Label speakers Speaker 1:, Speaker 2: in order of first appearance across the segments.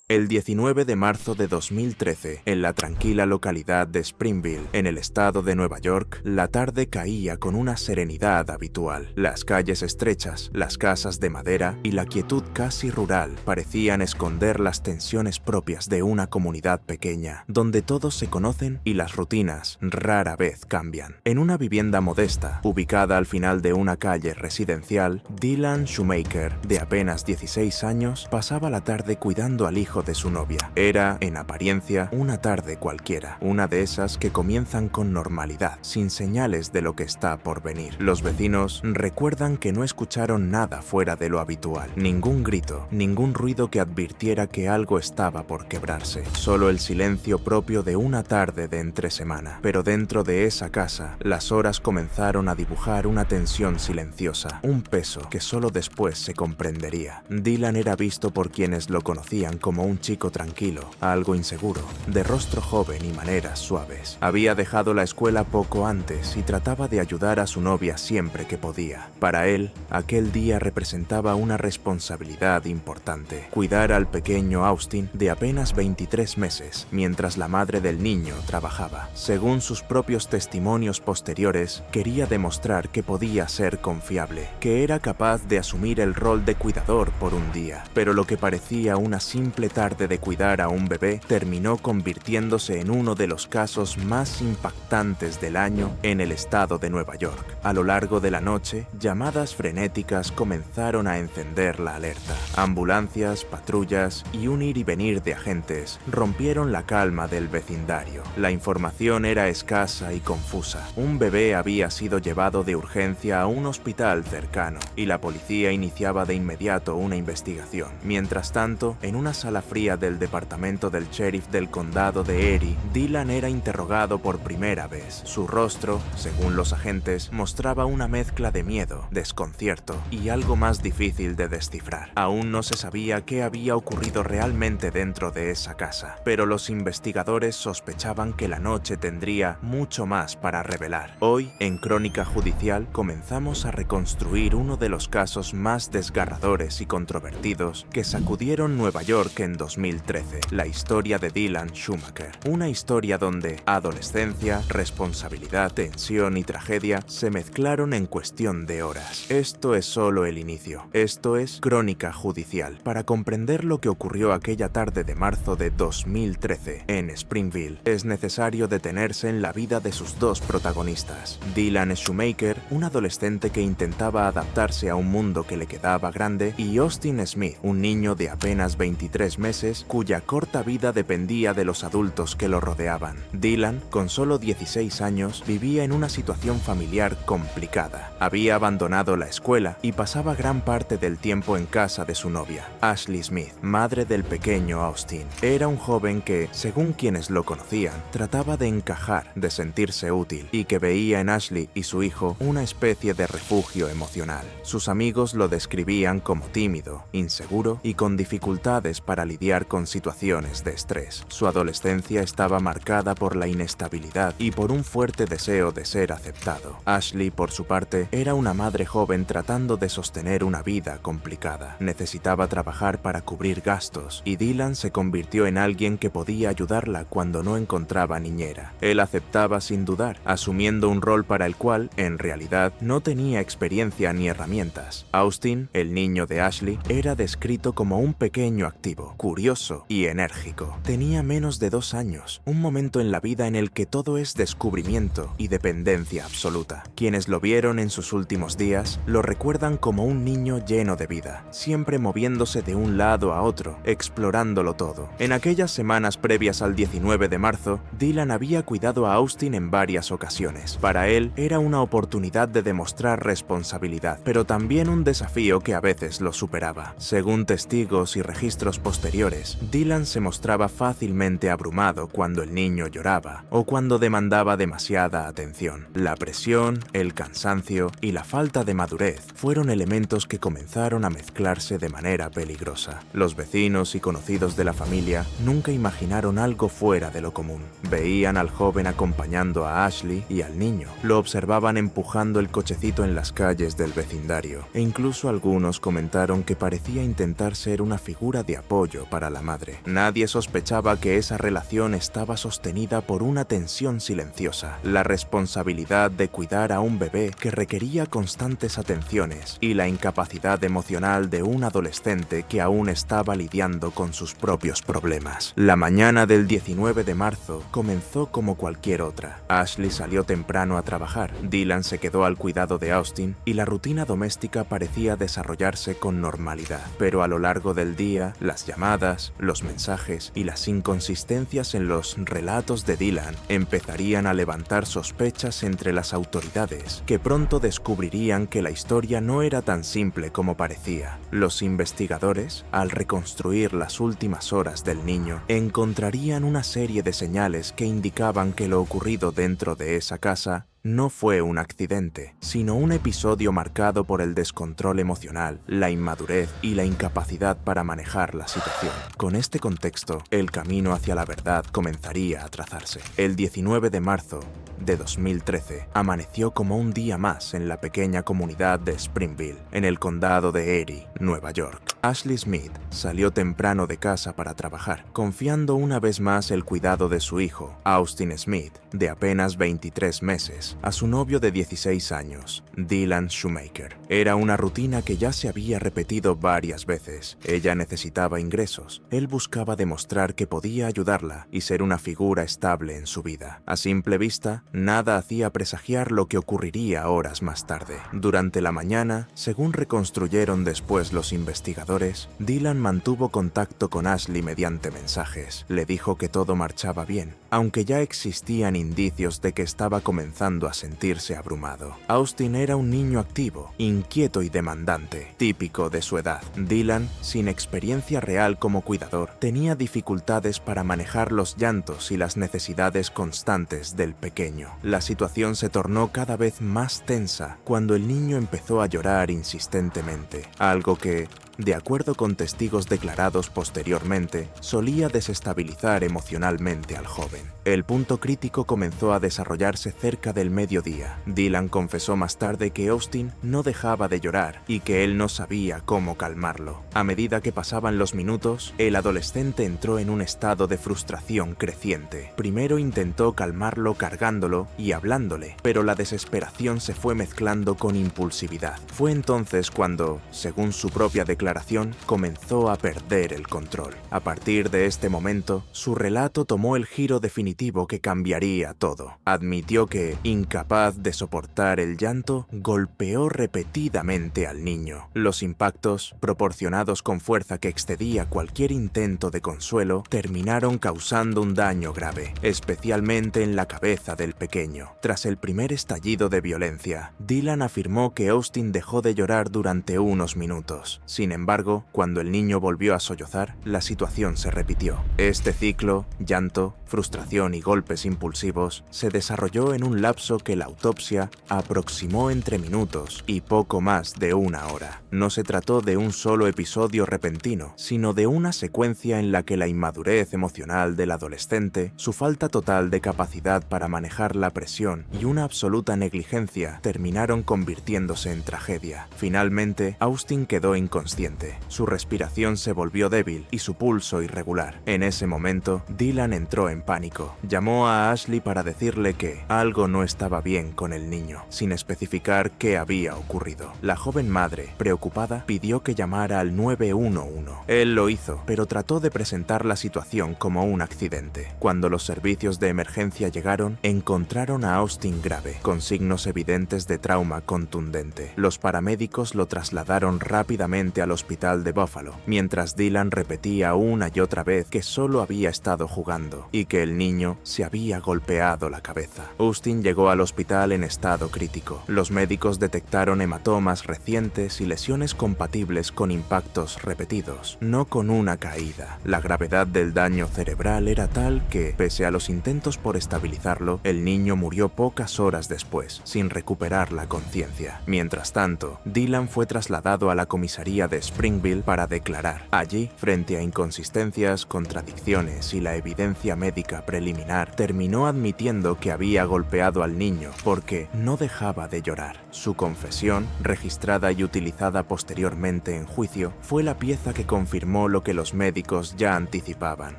Speaker 1: El 19 de marzo de 2013, en la tranquila localidad de Springville, en el estado de Nueva York, la tarde caía con una serenidad habitual. Las calles estrechas, las casas de madera y la quietud casi rural parecían esconder las tensiones propias de una comunidad pequeña, donde todos se conocen y las rutinas rara vez cambian. En una vivienda modesta, ubicada al final de una calle residencial, Dylan Shoemaker, de apenas 16 años, pasaba la tarde cuidando al hijo de su novia. Era, en apariencia, una tarde cualquiera, una de esas que comienzan con normalidad, sin señales de lo que está por venir. Los vecinos recuerdan que no escucharon nada fuera de lo habitual, ningún grito, ningún ruido que advirtiera que algo estaba por quebrarse, solo el silencio propio de una tarde de entresemana. Pero dentro de esa casa, las horas comenzaron a dibujar una tensión silenciosa, un peso que solo después se comprendería. Dylan era visto por quienes lo conocían como un chico tranquilo, algo inseguro, de rostro joven y maneras suaves. Había dejado la escuela poco antes y trataba de ayudar a su novia siempre que podía. Para él, aquel día representaba una responsabilidad importante: cuidar al pequeño Austin, de apenas 23 meses, mientras la madre del niño trabajaba. Según sus propios testimonios posteriores, quería demostrar que podía ser confiable, que era capaz de asumir el rol de cuidador por un día. Pero lo que parecía una simple tarde de cuidar a un bebé terminó convirtiéndose en uno de los casos más impactantes del año en el estado de Nueva York. A lo largo de la noche, llamadas frenéticas comenzaron a encender la alerta. Ambulancias, patrullas y un ir y venir de agentes rompieron la calma del vecindario. La información era escasa y confusa. Un bebé había sido llevado de urgencia a un hospital cercano y la policía iniciaba de inmediato una investigación. Mientras tanto, en una sala fría del departamento del sheriff del condado de Erie, Dylan era interrogado por primera vez. Su rostro, según los agentes, mostraba una mezcla de miedo, desconcierto y algo más difícil de descifrar. Aún no se sabía qué había ocurrido realmente dentro de esa casa, pero los investigadores sospechaban que la noche tendría mucho más para revelar. Hoy, en Crónica Judicial, comenzamos a reconstruir uno de los casos más desgarradores y controvertidos que sacudieron Nueva York en 2013, la historia de Dylan Shoemaker. Una historia donde adolescencia, responsabilidad, tensión y tragedia se mezclaron en cuestión de horas. Esto es solo el inicio. Esto es Crónica Judicial. Para comprender lo que ocurrió aquella tarde de marzo de 2013 en Springville, es necesario detenerse en la vida de sus dos protagonistas. Dylan Shoemaker, un adolescente que intentaba adaptarse a un mundo que le quedaba grande, y Austin Smith, un niño de apenas 23 meses cuya corta vida dependía de los adultos que lo rodeaban. Dylan, con solo 16 años, vivía en una situación familiar complicada. Había abandonado la escuela y pasaba gran parte del tiempo en casa de su novia, Ashley Smith, madre del pequeño Austin. Era un joven que, según quienes lo conocían, trataba de encajar, de sentirse útil, y que veía en Ashley y su hijo una especie de refugio emocional. Sus amigos lo describían como tímido, inseguro y con dificultades para lidiar con situaciones de estrés. Su adolescencia estaba marcada por la inestabilidad y por un fuerte deseo de ser aceptado. Ashley, por su parte, era una madre joven tratando de sostener una vida complicada. Necesitaba trabajar para cubrir gastos, y Dylan se convirtió en alguien que podía ayudarla cuando no encontraba niñera. Él aceptaba sin dudar, asumiendo un rol para el cual, en realidad, no tenía experiencia ni herramientas. Austin, el niño de Ashley, era descrito como un pequeño activo, curioso y enérgico. Tenía menos de 2 años, un momento en la vida en el que todo es descubrimiento y dependencia absoluta. Quienes lo vieron en sus últimos días lo recuerdan como un niño lleno de vida, siempre moviéndose de un lado a otro, explorándolo todo. En aquellas semanas previas al 19 de marzo, Dylan había cuidado a Austin en varias ocasiones. Para él era una oportunidad de demostrar responsabilidad, pero también un desafío que a veces lo superaba. Según testigos y registros posteriores, Dylan se mostraba fácilmente abrumado cuando el niño lloraba o cuando demandaba demasiada atención. La presión, el cansancio y la falta de madurez fueron elementos que comenzaron a mezclarse de manera peligrosa. Los vecinos y conocidos de la familia nunca imaginaron algo fuera de lo común. Veían al joven acompañando a Ashley y al niño. Lo observaban empujando el cochecito en las calles del vecindario, e incluso algunos comentaron que parecía intentar ser una figura de apoyo apoyo para la madre. Nadie sospechaba que esa relación estaba sostenida por una tensión silenciosa, la responsabilidad de cuidar a un bebé que requería constantes atenciones y la incapacidad emocional de un adolescente que aún estaba lidiando con sus propios problemas. La mañana del 19 de marzo comenzó como cualquier otra. Ashley salió temprano a trabajar, Dylan se quedó al cuidado de Austin y la rutina doméstica parecía desarrollarse con normalidad. Pero a lo largo del día, las llamadas, los mensajes y las inconsistencias en los relatos de Dylan empezarían a levantar sospechas entre las autoridades, que pronto descubrirían que la historia no era tan simple como parecía. Los investigadores, al reconstruir las últimas horas del niño, encontrarían una serie de señales que indicaban que lo ocurrido dentro de esa casa no fue un accidente, sino un episodio marcado por el descontrol emocional, la inmadurez y la incapacidad para manejar la situación. Con este contexto, el camino hacia la verdad comenzaría a trazarse. El 19 de marzo de 2013 amaneció como un día más en la pequeña comunidad de Springville, en el condado de Erie, Nueva York. Ashley Smith salió temprano de casa para trabajar, confiando una vez más el cuidado de su hijo, Austin Smith, de apenas 23 meses, a su novio de 16 años, Dylan Shoemaker. Era una rutina que ya se había repetido varias veces. Ella necesitaba ingresos. Él buscaba demostrar que podía ayudarla y ser una figura estable en su vida. A simple vista, nada hacía presagiar lo que ocurriría horas más tarde. Durante la mañana, según reconstruyeron después los investigadores, Dylan mantuvo contacto con Ashley mediante mensajes. Le dijo que todo marchaba bien, aunque ya existían indicios de que estaba comenzando a sentirse abrumado. Austin era un niño activo, inquieto y demandante, típico de su edad. Dylan, sin experiencia real como cuidador, tenía dificultades para manejar los llantos y las necesidades constantes del pequeño. La situación se tornó cada vez más tensa cuando el niño empezó a llorar insistentemente, algo que, de acuerdo con testigos declarados posteriormente, solía desestabilizar emocionalmente al joven. El punto crítico comenzó a desarrollarse cerca del mediodía. Dylan confesó más tarde que Austin no dejaba de llorar y que él no sabía cómo calmarlo. A medida que pasaban los minutos, el adolescente entró en un estado de frustración creciente. Primero intentó calmarlo cargándolo y hablándole, pero la desesperación se fue mezclando con impulsividad. Fue entonces cuando, según su propia declaración, comenzó a perder el control. A partir de este momento, su relato tomó el giro definitivo que cambiaría todo. Admitió que, incapaz de soportar el llanto, golpeó repetidamente al niño. Los impactos, proporcionados con fuerza que excedía cualquier intento de consuelo, terminaron causando un daño grave, especialmente en la cabeza del pequeño. Tras el primer estallido de violencia, Dylan afirmó que Austin dejó de llorar durante unos minutos. Sin embargo, cuando el niño volvió a sollozar, la situación se repitió. Este ciclo, llanto, frustración y golpes impulsivos, se desarrolló en un lapso que la autopsia aproximó entre minutos y poco más de una hora. No se trató de un solo episodio repentino, sino de una secuencia en la que la inmadurez emocional del adolescente, su falta total de capacidad para manejar la presión y una absoluta negligencia terminaron convirtiéndose en tragedia. Finalmente, Austin quedó inconsciente. Su respiración se volvió débil y su pulso irregular. En ese momento, Dylan entró en pánico. Llamó a Ashley para decirle que algo no estaba bien con el niño, sin especificar qué había ocurrido. La joven madre, preocupada, pidió que llamara al 911. Él lo hizo, pero trató de presentar la situación como un accidente. Cuando los servicios de emergencia llegaron, encontraron a Austin grave, con signos evidentes de trauma contundente. Los paramédicos lo trasladaron rápidamente al hospital de Buffalo, mientras Dylan repetía una y otra vez que solo había estado jugando y que el niño se había golpeado la cabeza. Austin llegó al hospital en estado crítico. Los médicos detectaron hematomas recientes y lesiones compatibles con impactos repetidos, no con una caída. La gravedad del daño cerebral era tal que, pese a los intentos por estabilizarlo, el niño murió pocas horas después, sin recuperar la conciencia. Mientras tanto, Dylan fue trasladado a la comisaría de Springville para declarar. Allí, frente a inconsistencias, contradicciones y la evidencia médica preliminar, terminó admitiendo que había golpeado al niño porque no dejaba de llorar. Su confesión, registrada y utilizada posteriormente en juicio, fue la pieza que confirmó lo que los médicos ya anticipaban.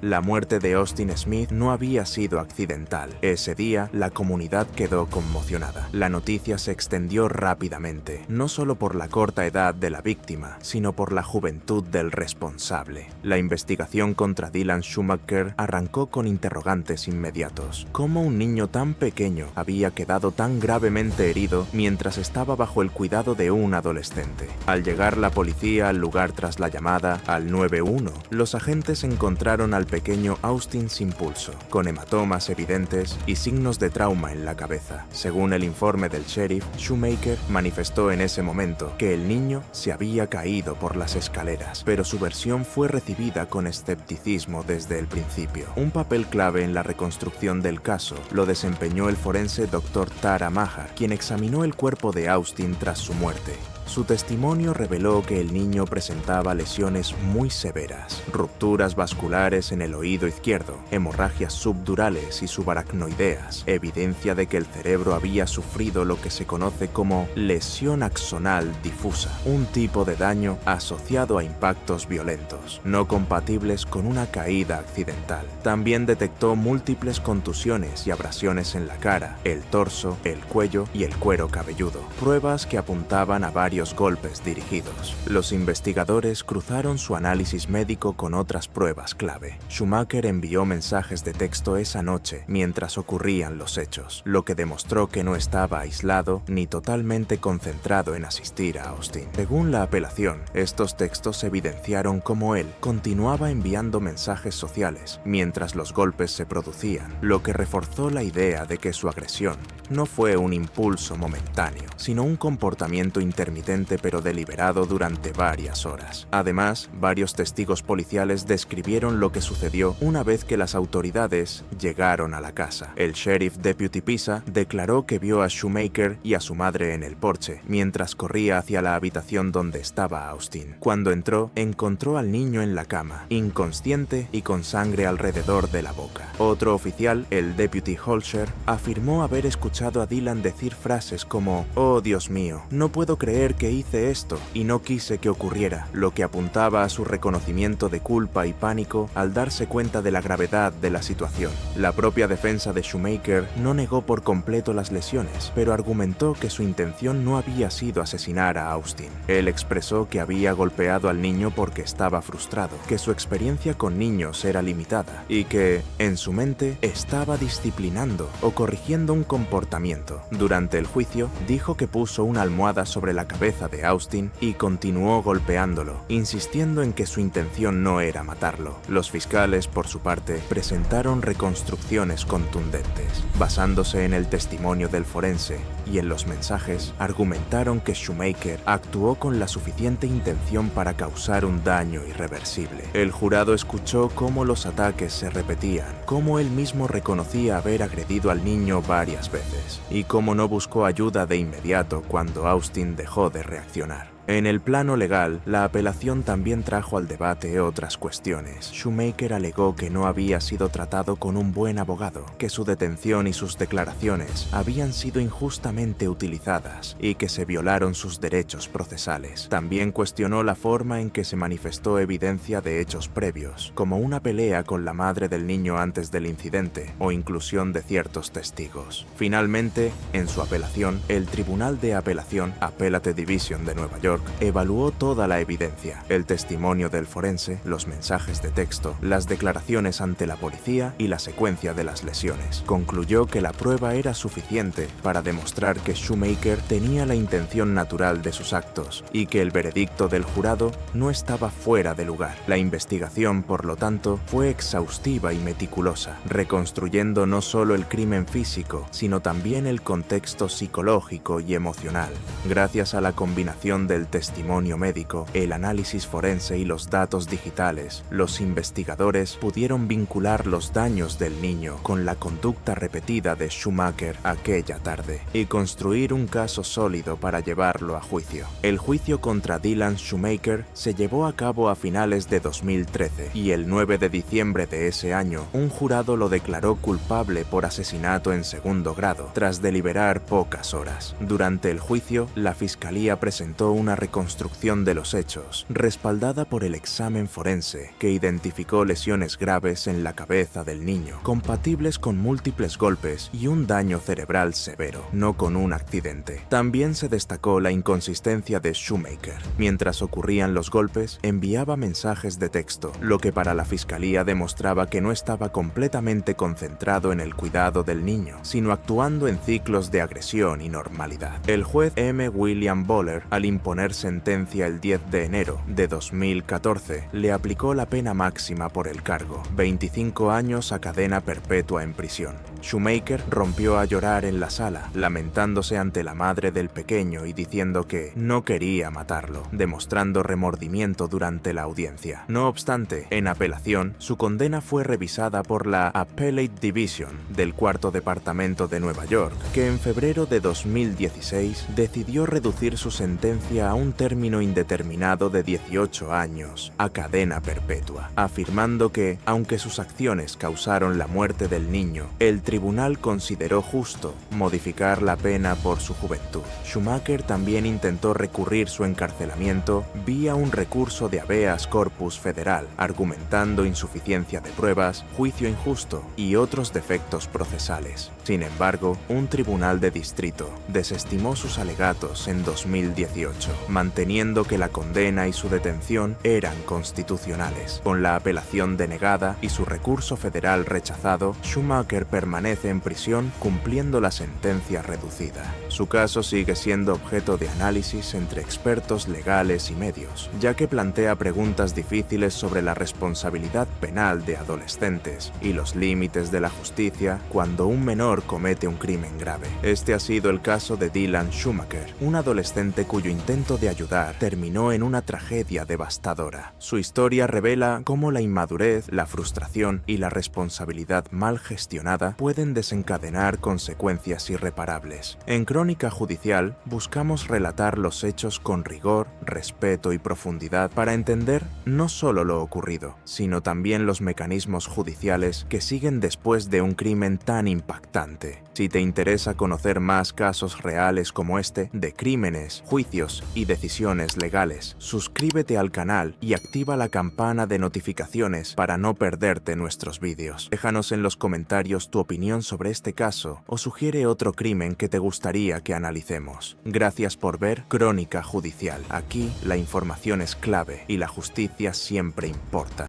Speaker 1: La muerte de Austin Smith no había sido accidental. Ese día, la comunidad quedó conmocionada. La noticia se extendió rápidamente, no solo por la corta edad de la víctima, sino por la juventud del responsable. La investigación contra Dylan Schumacher arrancó con interrogantes inmediatos. ¿Cómo un niño tan pequeño había quedado tan gravemente herido mientras estaba bajo el cuidado de un adolescente? Al llegar la policía al lugar tras la llamada al 911, los agentes encontraron al pequeño Austin sin pulso, con hematomas evidentes y signos de trauma en la cabeza. Según el informe del sheriff, Schumacher manifestó en ese momento que el niño se había caído por las escaleras, pero su versión fue recibida con escepticismo desde el principio. Un papel clave en la reconstrucción del caso lo desempeñó el forense Dr. Tara Maher, quien examinó el cuerpo de Austin tras su muerte. Su testimonio reveló que el niño presentaba lesiones muy severas, rupturas vasculares en el oído izquierdo, hemorragias subdurales y subaracnoideas, evidencia de que el cerebro había sufrido lo que se conoce como lesión axonal difusa, un tipo de daño asociado a impactos violentos, no compatibles con una caída accidental. También detectó múltiples contusiones y abrasiones en la cara, el torso, el cuello y el cuero cabelludo, pruebas que apuntaban a varios golpes dirigidos. Los investigadores cruzaron su análisis médico con otras pruebas clave. Schumacher envió mensajes de texto esa noche mientras ocurrían los hechos, lo que demostró que no estaba aislado ni totalmente concentrado en asistir a Austin. Según la apelación, estos textos evidenciaron cómo él continuaba enviando mensajes sociales mientras los golpes se producían, lo que reforzó la idea de que su agresión no fue un impulso momentáneo, sino un comportamiento intermitente pero deliberado durante varias horas. Además, varios testigos policiales describieron lo que sucedió una vez que las autoridades llegaron a la casa. El sheriff Deputy Pisa declaró que vio a Schumacher y a su madre en el porche, mientras corría hacia la habitación donde estaba Austin. Cuando entró, encontró al niño en la cama, inconsciente y con sangre alrededor de la boca. Otro oficial, el Deputy Holscher, afirmó haber escuchado a Dylan decir frases como «Oh, Dios mío, no puedo creer que hice esto y no quise que ocurriera», lo que apuntaba a su reconocimiento de culpa y pánico al darse cuenta de la gravedad de la situación. La propia defensa de Schumacher no negó por completo las lesiones, pero argumentó que su intención no había sido asesinar a Austin. Él expresó que había golpeado al niño porque estaba frustrado, que su experiencia con niños era limitada y que, en su mente, estaba disciplinando o corrigiendo un comportamiento. Durante el juicio, dijo que puso una almohada sobre la cabeza de Austin y continuó golpeándolo, insistiendo en que su intención no era matarlo. Los fiscales, por su parte, presentaron reconstrucciones contundentes. Basándose en el testimonio del forense y en los mensajes, argumentaron que Schumacher actuó con la suficiente intención para causar un daño irreversible. El jurado escuchó cómo los ataques se repetían, cómo él mismo reconocía haber agredido al niño varias veces, y cómo no buscó ayuda de inmediato cuando Austin dejó de reaccionar. En el plano legal, la apelación también trajo al debate otras cuestiones. Schumacher alegó que no había sido tratado con un buen abogado, que su detención y sus declaraciones habían sido injustamente utilizadas y que se violaron sus derechos procesales. También cuestionó la forma en que se manifestó evidencia de hechos previos, como una pelea con la madre del niño antes del incidente o inclusión de ciertos testigos. Finalmente, en su apelación, el Tribunal de Apelación, Appellate Division de Nueva York, evaluó toda la evidencia, el testimonio del forense, los mensajes de texto, las declaraciones ante la policía y la secuencia de las lesiones. Concluyó que la prueba era suficiente para demostrar que Schumacher tenía la intención natural de sus actos y que el veredicto del jurado no estaba fuera de lugar. La investigación, por lo tanto, fue exhaustiva y meticulosa, reconstruyendo no solo el crimen físico, sino también el contexto psicológico y emocional. Gracias a la combinación del testimonio médico, el análisis forense y los datos digitales, los investigadores pudieron vincular los daños del niño con la conducta repetida de Schumacher aquella tarde y construir un caso sólido para llevarlo a juicio. El juicio contra Dylan Schumacher se llevó a cabo a finales de 2013 y el 9 de diciembre de ese año, un jurado lo declaró culpable por asesinato en segundo grado, tras deliberar pocas horas. Durante el juicio, la fiscalía presentó una reconstrucción de los hechos, respaldada por el examen forense, que identificó lesiones graves en la cabeza del niño, compatibles con múltiples golpes y un daño cerebral severo, no con un accidente. También se destacó la inconsistencia de Schumacher. Mientras ocurrían los golpes, enviaba mensajes de texto, lo que para la fiscalía demostraba que no estaba completamente concentrado en el cuidado del niño, sino actuando en ciclos de agresión y normalidad. El juez M. William Boller, al imponer sentencia el 10 de enero de 2014, le aplicó la pena máxima por el cargo, 25 años a cadena perpetua en prisión. Schumacher rompió a llorar en la sala, lamentándose ante la madre del pequeño y diciendo que no quería matarlo, demostrando remordimiento durante la audiencia. No obstante, en apelación, su condena fue revisada por la Appellate Division del Cuarto Departamento de Nueva York, que en febrero de 2016 decidió reducir su sentencia a un término indeterminado de 18 años, a cadena perpetua, afirmando que, aunque sus acciones causaron la muerte del niño, el tribunal consideró justo modificar la pena por su juventud. Schumacher también intentó recurrir su encarcelamiento vía un recurso de habeas corpus federal, argumentando insuficiencia de pruebas, juicio injusto y otros defectos procesales. Sin embargo, un tribunal de distrito desestimó sus alegatos en 2018, manteniendo que la condena y su detención eran constitucionales. Con la apelación denegada y su recurso federal rechazado, Schumacher permanece en prisión cumpliendo la sentencia reducida. Su caso sigue siendo objeto de análisis entre expertos legales y medios, ya que plantea preguntas difíciles sobre la responsabilidad penal de adolescentes y los límites de la justicia cuando un menor comete un crimen grave. Este ha sido el caso de Dylan Schumacher, un adolescente cuyo intento de ayudar terminó en una tragedia devastadora. Su historia revela cómo la inmadurez, la frustración y la responsabilidad mal gestionada pueden desencadenar consecuencias irreparables. En Crónica Judicial buscamos relatar los hechos con rigor, respeto y profundidad para entender no solo lo ocurrido, sino también los mecanismos judiciales que siguen después de un crimen tan impactante. Si te interesa conocer más casos reales como este, de crímenes, juicios y decisiones legales, suscríbete al canal y activa la campana de notificaciones para no perderte nuestros vídeos. Déjanos en los comentarios tu opinión sobre este caso o sugiere otro crimen que te gustaría que analicemos. Gracias por ver Crónica Judicial. Aquí la información es clave y la justicia siempre importa.